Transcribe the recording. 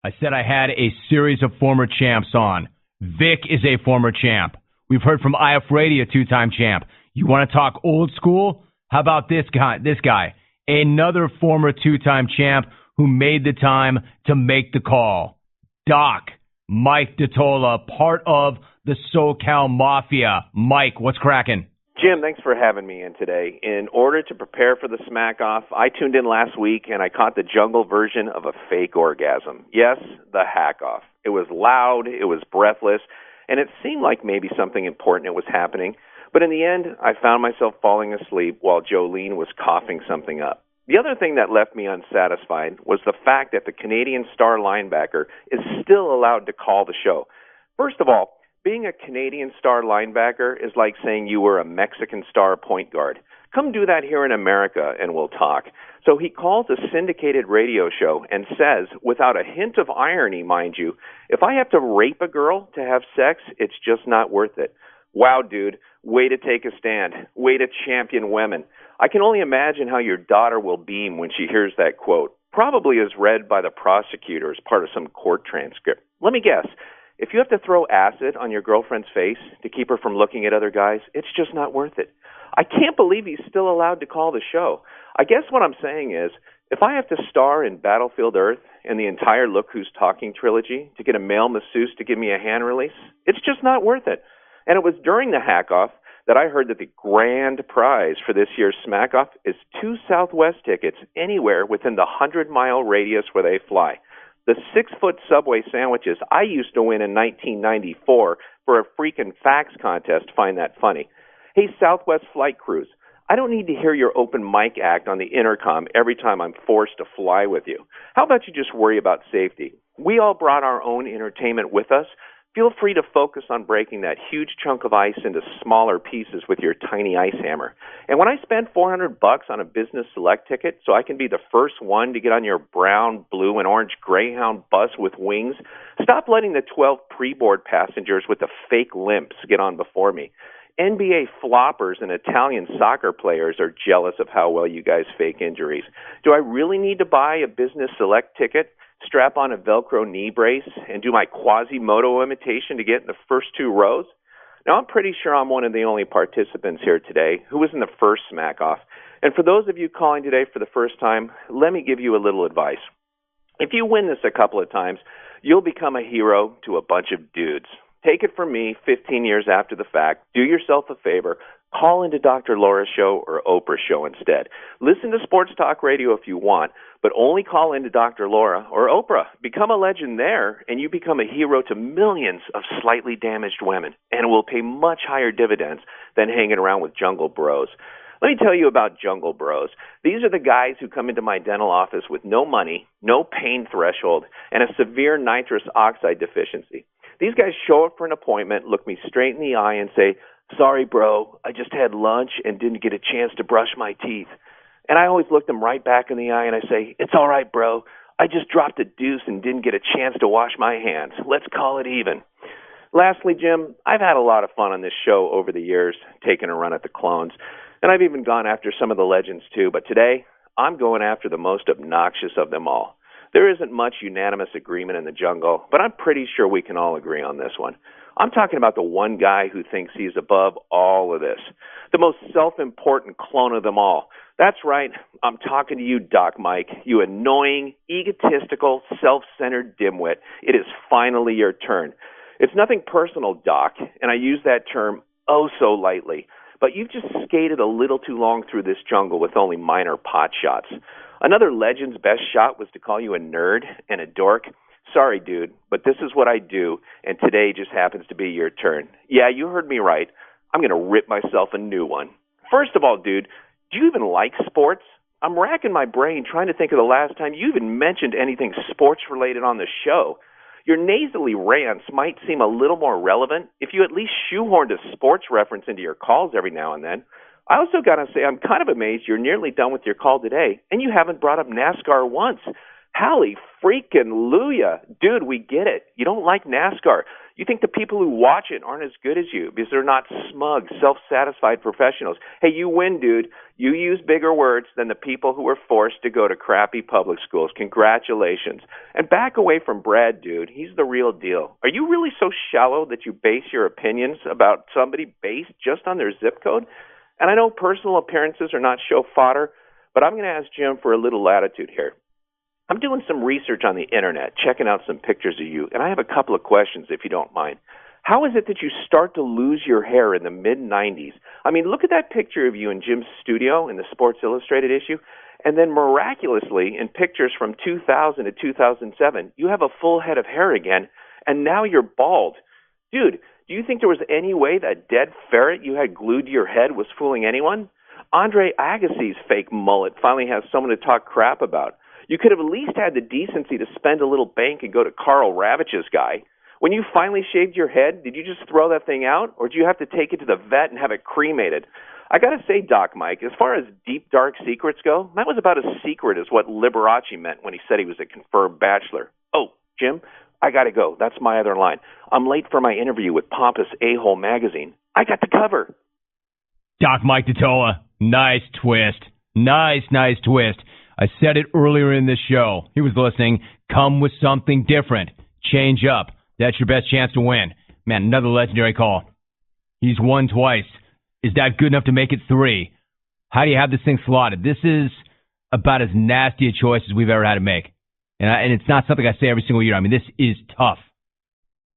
I said I had a series of former champs on. Vic is a former champ. We've heard from IF Radio, two-time champ. You want to talk old school? How about this guy? Another former two-time champ who made the time to make the call. Doc, Mike Tolla, part of the SoCal Mafia. Mike, what's cracking? Jim, thanks for having me in today. In order to prepare for the smack-off, I tuned in last week and I caught the jungle version of a fake orgasm. Yes, the hack-off. It was loud, it was breathless, and it seemed like maybe something important was happening. But in the end, I found myself falling asleep while Jolene was coughing something up. The other thing that left me unsatisfied was the fact that the Canadian star linebacker is still allowed to call the show. First of all, being a Canadian star linebacker is like saying you were a Mexican star point guard. Come do that here in America and we'll talk. So he calls a syndicated radio show and says, without a hint of irony, mind you, if I have to rape a girl to have sex, it's just not worth it. Wow, dude, way to take a stand. Way to champion women. I can only imagine how your daughter will beam when she hears that quote. Probably as read by the prosecutor as part of some court transcript. Let me guess. If you have to throw acid on your girlfriend's face to keep her from looking at other guys, it's just not worth it. I can't believe he's still allowed to call the show. I guess what I'm saying is, if I have to star in Battlefield Earth and the entire Look Who's Talking trilogy to get a male masseuse to give me a hand release, it's just not worth it. And it was during the hack-off that I heard that the grand prize for this year's smack-off is 2 Southwest tickets anywhere within the 100-mile radius where they fly. The 6-foot Subway sandwiches I used to win in 1994 for a freaking fax contest find that funny. Hey, Southwest flight crews, I don't need to hear your open mic act on the intercom every time I'm forced to fly with you. How about you just worry about safety? We all brought our own entertainment with us. Feel free to focus on breaking that huge chunk of ice into smaller pieces with your tiny ice hammer. And when I spend $400 on a business select ticket so I can be the first one to get on your brown, blue, and orange Greyhound bus with wings, stop letting the 12 pre-board passengers with the fake limps get on before me. NBA floppers and Italian soccer players are jealous of how well you guys fake injuries. Do I really need to buy a business select ticket, strap on a Velcro knee brace, and do my Quasimodo imitation to get in the first 2 rows? Now, I'm pretty sure I'm one of the only participants here today who was in the first smack-off. And for those of you calling today for the first time, let me give you a little advice. If you win this a couple of times, you'll become a hero to a bunch of dudes. Take it from me, 15 years after the fact, do yourself a favor, call into Dr. Laura's show or Oprah's show instead. Listen to sports talk radio if you want, but only call into Dr. Laura or Oprah. Become a legend there, and you become a hero to millions of slightly damaged women, and it will pay much higher dividends than hanging around with Jungle Bros. Let me tell you about Jungle Bros. These are the guys who come into my dental office with no money, no pain threshold, and a severe nitrous oxide deficiency. These guys show up for an appointment, look me straight in the eye, and say, "Sorry, bro, I just had lunch and didn't get a chance to brush my teeth." And I always look them right back in the eye and I say, "It's all right, bro. I just dropped a deuce and didn't get a chance to wash my hands. Let's call it even." Lastly, Jim, I've had a lot of fun on this show over the years, taking a run at the clones. And I've even gone after some of the legends, too. But today, I'm going after the most obnoxious of them all. There isn't much unanimous agreement in the jungle, but I'm pretty sure we can all agree on this one. I'm talking about the one guy who thinks he's above all of this, the most self-important clone of them all. That's right, I'm talking to you, Doc Mike, you annoying, egotistical, self-centered dimwit. It is finally your turn. It's nothing personal, Doc, and I use that term oh so lightly, but you've just skated a little too long through this jungle with only minor pot shots. Another legend's best shot was to call you a nerd and a dork. Sorry, dude, but this is what I do, and today just happens to be your turn. Yeah, you heard me right. I'm going to rip myself a new one. First of all, dude, do you even like sports? I'm racking my brain trying to think of the last time you even mentioned anything sports-related on the show. Your nasally rants might seem a little more relevant if you at least shoehorned a sports reference into your calls every now and then. I also got to say I'm kind of amazed you're nearly done with your call today, and you haven't brought up NASCAR once. Hally freaking Luya. Dude, we get it. You don't like NASCAR. You think the people who watch it aren't as good as you because they're not smug, self-satisfied professionals. Hey, you win, dude. You use bigger words than the people who were forced to go to crappy public schools. Congratulations. And back away from Brad, dude. He's the real deal. Are you really so shallow that you base your opinions about somebody based just on their zip code? And I know personal appearances are not show fodder, but I'm going to ask Jim for a little latitude here. I'm doing some research on the internet, checking out some pictures of you, and I have a couple of questions, if you don't mind. How is it that you start to lose your hair in the mid-'90s? I mean, look at that picture of you in Jim's studio in the Sports Illustrated issue, and then miraculously, in pictures from 2000 to 2007, you have a full head of hair again, and now you're bald. Dude, do you think there was any way that dead ferret you had glued to your head was fooling anyone? Andre Agassi's fake mullet finally has someone to talk crap about. You could have at least had the decency to spend a little bank and go to Carl Ravage's guy. When you finally shaved your head, did you just throw that thing out, or did you have to take it to the vet and have it cremated? I got to say, Doc Mike, as far as deep, dark secrets go, that was about as secret as what Liberace meant when he said he was a confirmed bachelor. Oh, Jim, I got to go. That's my other line. I'm late for my interview with Pompous A-Hole magazine. I got the cover. Doc Mike Tolla, nice twist. Nice twist. I said it earlier in this show. He was listening. Come with something different. Change up. That's your best chance to win. Man, another legendary call. He's won twice. Is that good enough to make it 3? How do you have this thing slotted? This is about as nasty a choice as we've ever had to make. And it's not something I say every single year. I mean, this is tough.